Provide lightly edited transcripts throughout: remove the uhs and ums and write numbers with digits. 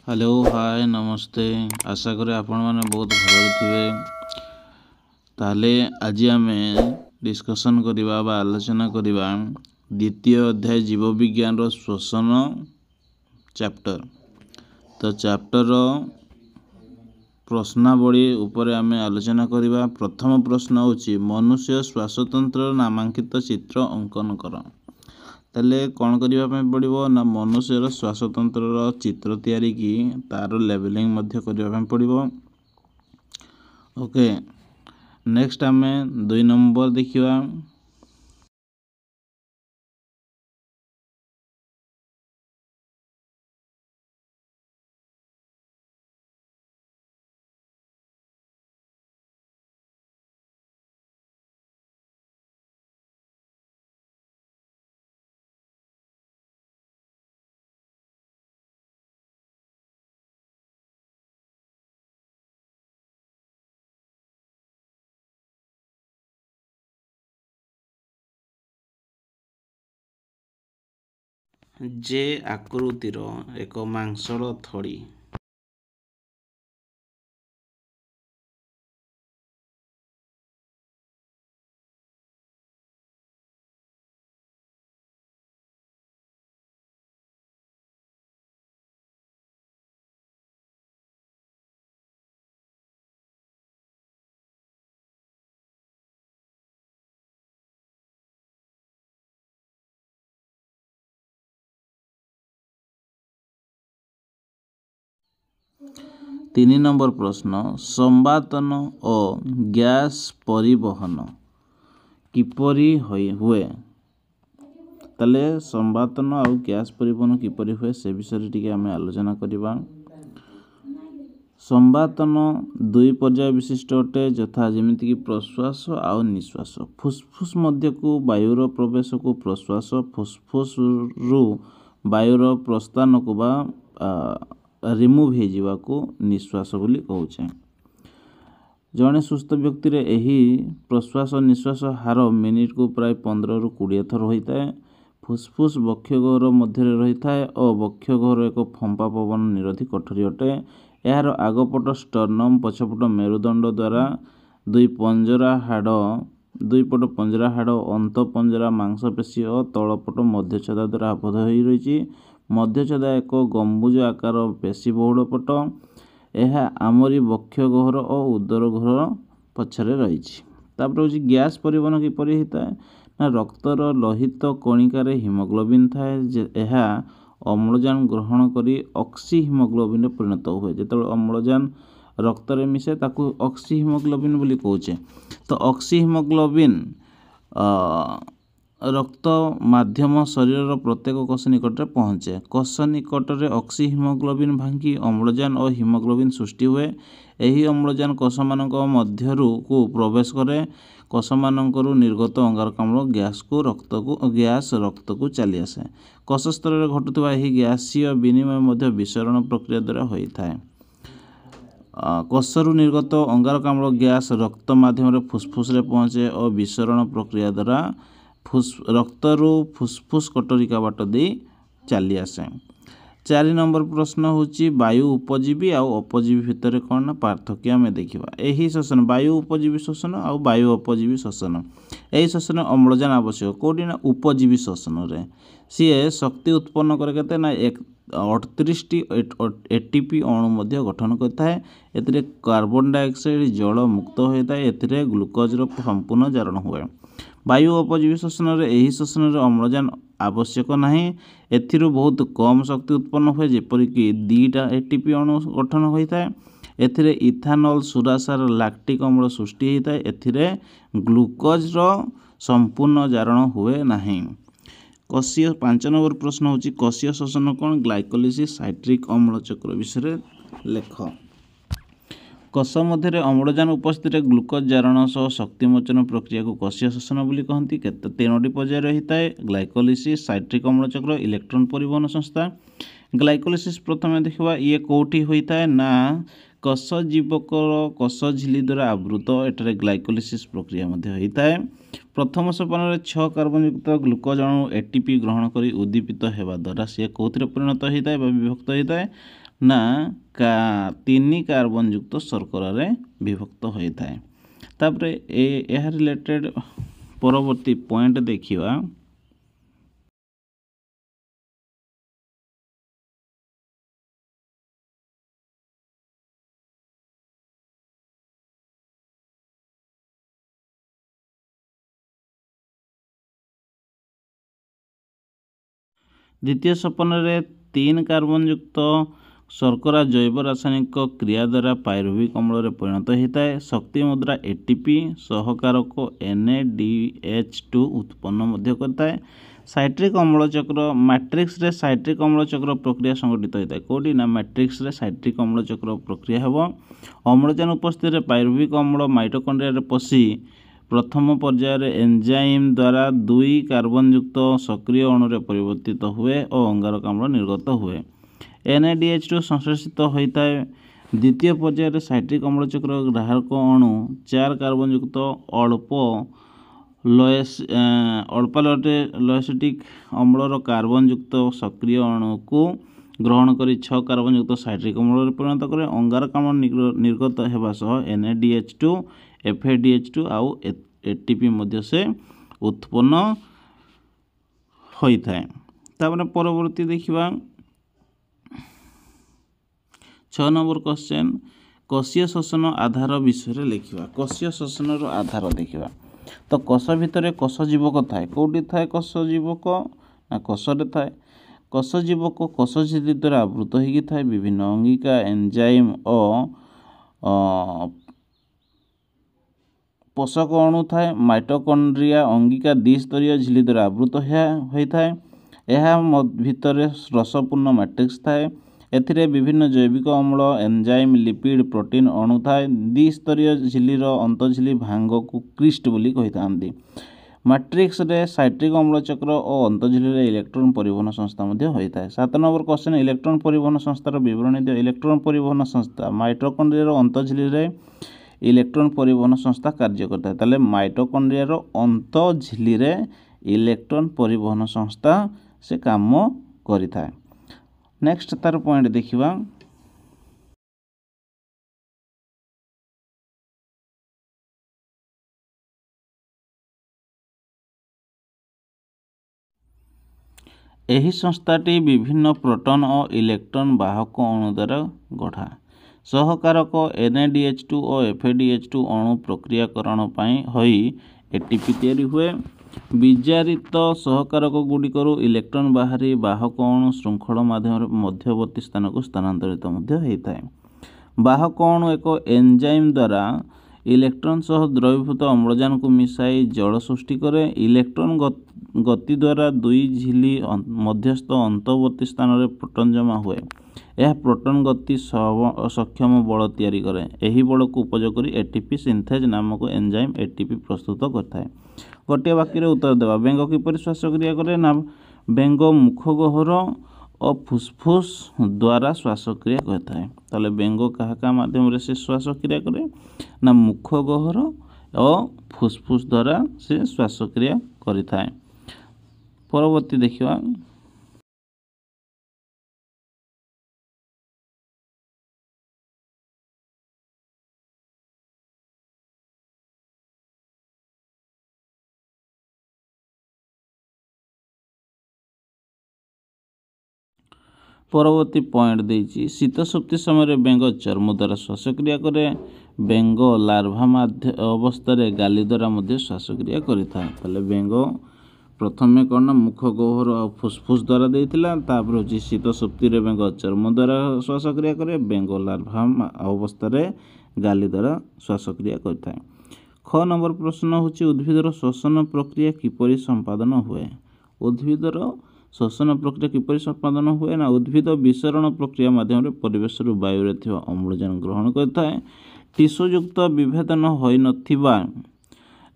Hello hi नमस्ते आशा करें आपण मैंने बहुत भल थे। ताले आज आम डिस्कसन करवा बा आलोचना करवा द्वितीय अध्याय जीव विज्ञान श्वसन चैप्टर। तो चैप्टर प्रश्नावली उपर आम आलोचना करवा। प्रथम प्रश्न होची मनुष्य श्वासतंत्र नामांकित चित्र अंकन कर। ताले कौन करने पड़ो ना मनुष्यर श्वासतंत्र चित्र तैयारी की तार लेवलिंग करने पड़ो। ओके नेक्स्ट आम 2 नंबर देखिवा। जे आकृतिर एक मांसल थड़ी। तीन नंबर प्रश्न संवातन और गैस परिवहन किपरि हुए। ताले संवातन और गैस परिवहन किपरि हुए से विषय टी आम आलोचना करवा। संवातन दुई पर्याय विशिष्ट अटे यथा जमीक प्रश्वास आउ निश्वास। फुसफुस मध्य को वायुर प्रवेश को प्रश्वास फुसफुस रु वायुर प्रस्थान को बा रिमूव हो निश्वास बोली कहूचे। जड़े सुस्थ व्यक्ति रे एही प्रश्वास निश्वास हार मिनिट को प्राय 15 रु 20 थर होता है। फुसफुस बक्षगहर मध्य रही है और बक्षगहर एक फंपा पवन निरोधी कोठरी अटे। यार आगपट स्टर्नम पछपट मेरुदंड द्वारा दुई पट पंजरा हाड़ अंत पंजरा मांसपेशी और तलपट मध्यछदा द्वारा आबद्ध हो रही। मध्यछदा एक गंबुज आकार पेशी बहुल पट। यह आमरी बक्षगहर और उदर गहर पछरे रही। गैस परिवहन किपरि होता है ना रक्तर लोहित कणिकार हिमोग्लोबिन थाए। यह अम्लजान ग्रहण करी ऑक्सी हिमोग्लोबिन परिणत हुए। जो अम्लजान रक्त रे मिसे ताकू ऑक्सी हिमोग्लोबिन बोली कहूचे। तो ऑक्सी हिमोग्लोबिन रक्त माध्यम शरीर प्रत्येक कोष निकट में पहुँचे। कोष निकट में ऑक्सी हिमोग्लोबिन भांगी अम्लजान और हिमोग्लोबिन सृष्टि हुए। यही अम्लजान कोष मान मध्यरु को प्रवेश करे। कोष मानकरू निर्गत अंगारकाम्ल गैस रक्त को चली आसे। कोष स्तर में घटुवा यही गैसीय विनिमय मध्य विसरण प्रक्रिया द्वारा होता है। कोषरु निर्गत अंगारकाम्ल गैस रक्त माध्यम फुसफुस रे पहुँचे और विसरण प्रक्रिया द्वारा रक्तरु फुसफुस कटोरिका बाट दे चली आसे। 4 नंबर प्रश्न होची वायु उपजीवी और अपजीवी भितर कौन ना पार्थक्य आम देखा। यही श्वसन वायु उपजीवी श्वसन और वायु अपजीवी श्वसन। यही श्वसन अम्लजान आवश्यक कौटी ना उपजीवी श्वसन रे सी शक्ति उत्पन्न करके ना 38 एटीपी अणु मध्य गठन करता है। एतिरे कार्बन डाइऑक्साइड जल मुक्त होता है। एतिरे ग्लूकोज संपूर्ण जारण हुए। वायु अपजीवी श्वसन यही श्वसन अम्लजान आवश्यक नहीं। एथिरु बहुत कम शक्ति उत्पन्न हुए जेपरिक 2टा एटीपी अणु गठन होता है। एथिरे इथानॉल सुरासार लैक्टिक अम्ल सृष्टि होता है। एथिरे ग्लूकोज संपूर्ण जारण हुए नहीं। कोशीय 5 नंबर प्रश्न होची कोशीय श्वसन कौन ग्लाइकोलिसिस साइट्रिक अम्ल चक्र विषय लेख। कोष मध्य अम्लजान उपस्थित ग्लूकोज जारण सह शक्तिमोचन प्रक्रिया को कोशीय श्वसन बोली कहती। 3टी पर्याय रही है ग्लाइकोलिसिस साइट्रिक अम्ल चक्र इलेक्ट्रॉन परिवहन संस्था। ग्लाइकोलिसिस प्रथम देखा ये कौटी होता है ना कोष जीवक कोष झिली द्वारा आवृत। एठारे ग्लाइकोलिसिस प्रक्रिया होता है। प्रथम सोपान 6 कार्बन युक्त ग्लूकोज अणु एटीपी ग्रहण कर उद्दीपित होगा द्वारा सी कौन परिणत होता है विभक्त होता है ନା तीन कार्बन युक्त शर्करा रे विभक्त होता है। तापर यह रिलेटेड परवर्ती पॉइंट देखिवा। द्वितीय सोपान रे 3 कार्बन युक्त शर्करा जैव रासायनिक क्रिया द्वारा पायरुविक अम्ल परिणत होता है। शक्ति मुद्रा एटीपी सहकारक NADH2 उत्पन्न करता है। साइट्रिक अम्ल चक्र मैट्रिक्स रे साइट्रिक अम्ल चक्र प्रक्रिया संगठित होता है। कौटी ना मैट्रिक्स रे साइट्रिक अम्ल चक्र प्रक्रिया हेबो। अम्लजान उपस्थित रे पायरुविक अम्ल माइटोकॉन्ड्रिया रे पसी प्रथम पर्यायर एंजाइम द्वारा 2 कार्बन युक्त सक्रिय अणु परिवर्तित हुए और अंगारक अम्ल निर्गत हुए। NADH2 संश्लेषित होता है। द्वितीय पर्यायर साइट्रिक अम्ल चक्र ग्राहक अणु 4 कार्बन युक्त अल्पालोएसिटिक अम्लर कार्बन युक्त सक्रिय अणु को ग्रहण कर 6 कार्बन युक्त साइट्रिक अम्ल परिणत करे। अंगारक अम्ल निर्गत होगा सह NADH2 FADH2 आउ ATP मध्य से उत्पन्न होता है। तापर परवर्ती देखिबा 6 नंबर क्वेश्चन कोशीय श्वसन आधार विषय लिखा। कोशीय श्वसन आधार देखा। तो कोष भितर कोष जीवक थाए। कौटी थाए कोष जीवक ना कोषरे थाए। कोष जीवक कोष झिल्ली द्वारा आवृत होगी थाए। विभिन्न अंगिका एंजाइम और पोषक अणु थाए। माइटोकॉन्ड्रिया अंगिका द्विस्तरीय झिल्ली द्वारा आवृत होता है। यह भितर रसपूर्ण मैट्रिक्स थाए। एथिरे विभिन्न जैविक अम्ल एंजाइम लिपिड प्रोटीन अणु थाए। द्विस्तरीय झिल्लीर अंतझिल्ली भांग को क्रिस्ट बोली कही। मैट्रिक्स रे साइट्रिक अम्ल चक्र और अंतझिल्ली इलेक्ट्रॉन परिवहन संस्था होता है। 7 नंबर क्वेश्चन इलेक्ट्रॉन परिवहन संस्थार विवरणी दियो। इलेक्ट्रॉन परिवहन संस्था माइटोकॉन्ड्रिया अंतझिल्ली इलेक्ट्रॉन परिवहन संस्था कार्य करता है। ताले माइटोकॉन्ड्रिया अंतझिल्ली इलेक्ट्रॉन परिवहन संस्था से काम करिता है। नेक्स्ट तार पॉइंट देखिबा। एही संस्थाटी विभिन्न प्रोटॉन और इलेक्ट्रॉन वाहक अणु द्वारा गढ़ा। सहकारक NADH2 और FADH2 अणु प्रक्रियाकरण होई ATP तैयारी हुए। विजारित सहकारक गुड़िकरू इलेक्ट्रॉन बाहरी वाहक अणु श्रृंखल माध्यम मध्यवर्ती स्थान को स्थानांतरित होता है। वाहक अणु एक एंजाइम द्वारा इलेक्ट्रॉन सह द्रवीभूत अम्लजान को मिसाई जल सृष्टि करे। इलेक्ट्रॉन गति द्वारा 2 झिल्ली मध्यस्थ अंतर्वर्ती स्थान में प्रोटॉन जमा हुए। यह प्रोटॉन गति सक्षम बल तैयारी करे। एही बल को उपयोग कर ATP सिंथेज नामक एंजाइम ATP प्रस्तुत करता है। गोटे वाक्य उत्तर देवा। बेंग किपरि श्वासक्रिया करे ना बेंग मुख गहर और फुसफुस द्वारा श्वासक्रिया करता है। ताले बेंग क्या माध्यम से श्वासक्रिया करे ना मुख गहर और फुसफुस द्वारा से श्वासक्रिया करता है। परवर्ती देखिवा। परवर्ती पॉइंट देछि शीत सुप्ति समय बेंग चर्म द्वारा श्वासक्रिया करे। बेंग लार्भा अवस्था गाली द्वारा मध्य श्वासक्रिया करिथा। ताले बेंग प्रथमे कौन मुख गहर और फुसफुस द्वारा देइथिला। तापर होछि शीत सुप्ति रे बेंग चर्म द्वारा श्वासक्रिया करे। बेंग लार्भा अवस्था गाली द्वारा श्वासक्रिया करिथा। ख नंबर प्रश्न होछि उद्भिदर श्वसन प्रक्रिया किपरि संपादन हुए। उद्भिदर श्वसन प्रक्रिया किपरि संपादन हुए ना उद्भिद विसरण प्रक्रिया माध्यम परिवेश वायु अम्लजान ग्रहण करता है। टिश्यूयुक्त विभेदन होई नथिबा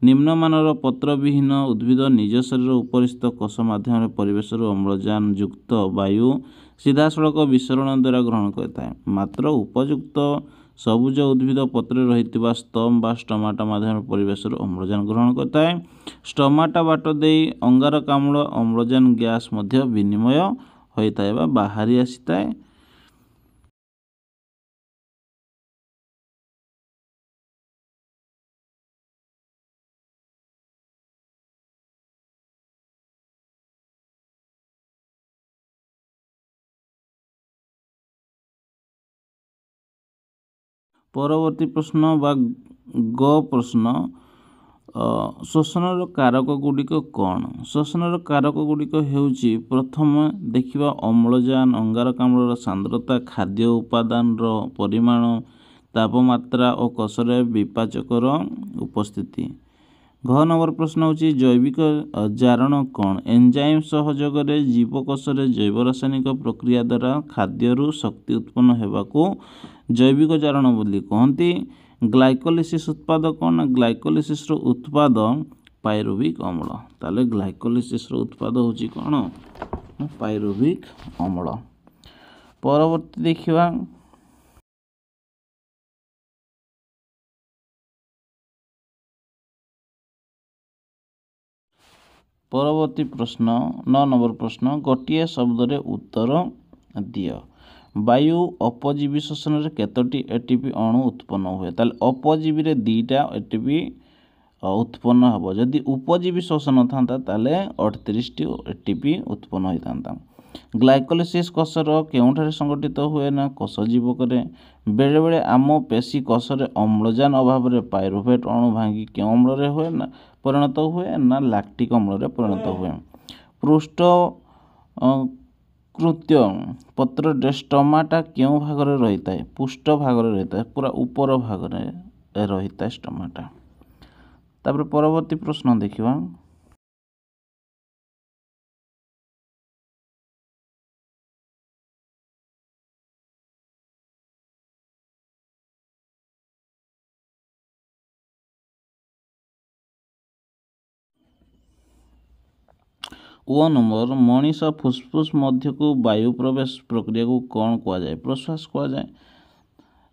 निम्नमानर पत्रविहीन उद्भिद निज शरीर उपरिस्थ कोष माध्यम परिवेश अम्लजान युक्त वायु सीधासलख विसरण द्वारा ग्रहण करता है। मात्र उपयुक्त सबुज उद्भिद पत्र रही स्तम बा स्टोमाटा माध्यम परिवेश अम्लजान ग्रहण करता है। स्टोमाटा बाट दे अंगारकाम्ल अम्लजान गैस विनिमय होता है बाहरी आसी है। परवर्ती प्रश्न बा ग प्रश्न शोषणर कारक गुड़िक कौन शोषणर कारक गुड़िक हेउची प्रथम देखिबा अम्लजान अंगारकाम्लर सांद्रता खाद्य उपादान परिमाण तापमात्रा और कोशर विपाचकर उपस्थिति। घ नंबर प्रश्न होची जैविक जारण कौन एंजाइम सहयोग जीवकोश जैव रासायनिक प्रक्रिया द्वारा खाद्यरू शक्ति उत्पन्न हेबाकू जैविक जारण बोली कहती। ग्लाइकोलिसिस उत्पाद कौन ग्लाइकोलिसिस उत्पाद पायरुविक अम्ल ताले ग्लाइकोलिसिस उत्पाद होची कौन पायरुविक अम्ल। परवर्ती देखिबा परवर्ती प्रश्न 9 नंबर प्रश्न गोटे शब्द रे उत्तर दियो। वायु अपजीवी शोषण रे केतोटी एटीपी अणु उत्पन्न हुए ताले अपजीवी रे 2टा एटीपी उत्पन्न हबो जदि उपजीवी शोषण थांता ताले 38 टी एटीपी उत्पन्न होई थांता। ग्लाइकोलिसिस कोशर केउठारे संगठित हुए ना कोश जीवक रे बेले बेले आम पेशी कोश रे अम्लजान अभाव रे पायरुवेट अणु भांगी के अम्ल रे हुए ना परिणत हुए ना लैक्टिक अम्ल रे परिणत हुए। पृष्ठ कृत्य पत्र स्टोमाटा क्यों भाग रे रही है पुष्ट भाग रे रही है पूरा ऊपर भाग रे रही है स्टोमाटा। तापर परवर्ती प्रश्न देखिबा ओ नंबर मनीष फुसफुस मध्य को वायु प्रवेश प्रक्रिया को कौन कह जाए प्रश्वास कह जाए।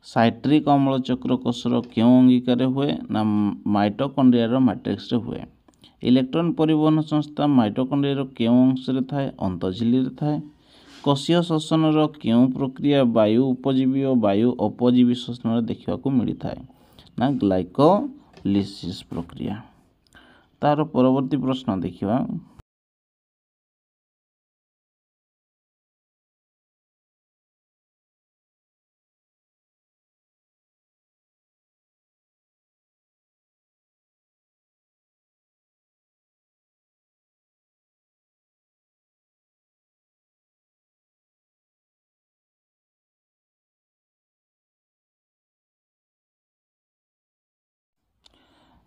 साइट्रिक अम्ल चक्र कोशर क्यों अंगीकार हुए ना माइटोकॉन्ड्रिया मैट्रिक्स हुए। इलेक्ट्रॉन परिवहन संस्था माइटोकॉन्ड्रिया क्यों अंश रे थाए अंतझिली रे थाए। कोशीय शोषण क्यों प्रक्रिया वायु उपजीवी और वायु अपजीवी शोषण देखा मिली थाए ना ग्लाइकोलिसिस प्रक्रिया। तार परवर्ती प्रश्न देखिबा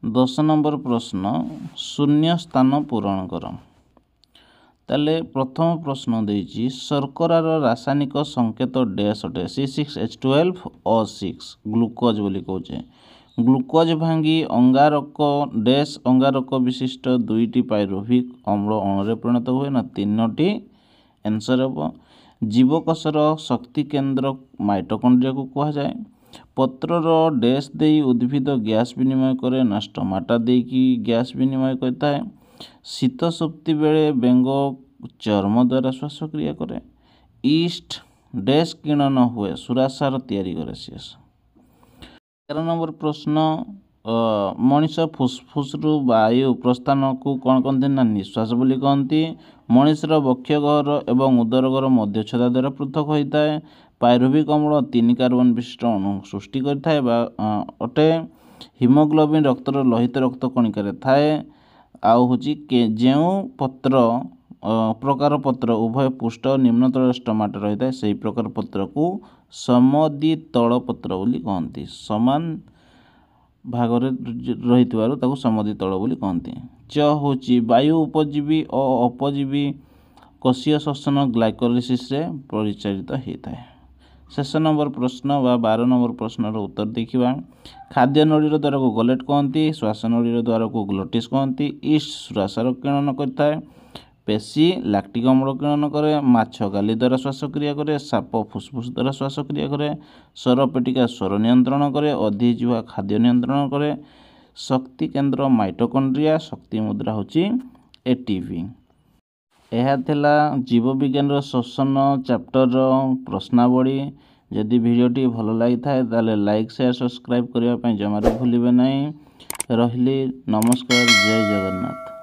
दस नंबर प्रश्न शून्य स्थान पूरण कर। ताले प्रथम प्रश्न देइछि शर्करार रासायनिक संकेत डैश अटे C6H12O6 ग्लूकोज बोली कहचे। ग्लूकोज भांगी अंगारक डैश अंगारक विशिष्ट 2टी पायरुविक अम्ल अणुरे परिणत हुए ना 3टी आंसर हम। जीवकोशर शक्ति केन्द्र माइटोकॉन्ड्रिया को कह जाए। पत्रर डैश दे उद्भिद गैस विनिमय करे ना स्टोमाटा देकी गैस विनिमय करता है। शीत सुप्ति बेले बेंग चर्म द्वारा श्वासक्रिया करे। ईस्ट डैश किणन हुए सुरासार तैयारी करे। 11 नंबर प्रश्न मनीष फुसफुस रु वायु प्रस्थान को कौन कहते ना निश्वास बोली कहती। मनीषर वक्षगहर एवं उदरगर मध्यच्छदा द्वारा पृथक होता है। पायरुविक अम्ल 3 कार्बन विशिष्ट अणु सृष्टि करता अटे। हिमोग्लोबिन रक्तर लोहित रक्त कणिकार थाए। आउ हूँ जो पत्र प्रकार पत्र उभय पुष्ट और निम्नतल स्टोमाटा रही है से प्रकार पत्र को समद्वितल पत्र बोली कहती। समान भाग रही समद्वितल बोली कहती। च हूँ वायु उपजीवी और अपजीवी कोशीय श्वसन ग्लाइकोलिसिस रे परिचालित होता है। शेष नंबर प्रश्न व 12 नंबर प्रश्न उत्तर देखा। खाद्य नळीर द्वारा को गलेट कहती। श्वास नळीर द्वारा को ग्लोटिस कहती। ईस्ट सुरासार किणन करता है। पेशी लैक्टिक अम्ल किणन करे। माछ गाली द्वारा श्वासक्रिया करे। साप फुसफुस द्वारा श्वासक्रिया करे। स्वरपेटिका स्वर नियंत्रण करे। अधिजीवा खाद्य नियंत्रण करे। शक्ति केन्द्र माइटोकॉन्ड्रिया शक्ति मुद्रा होची एटीपी। यह थिला जीव विज्ञान शोषण चैप्टर प्रश्नावली। जदि वीडियोटी भल लगी था लाइक शेयर सब्सक्राइब करने जमार भूलिए नहीं। रही नमस्कार जय जगन्नाथ।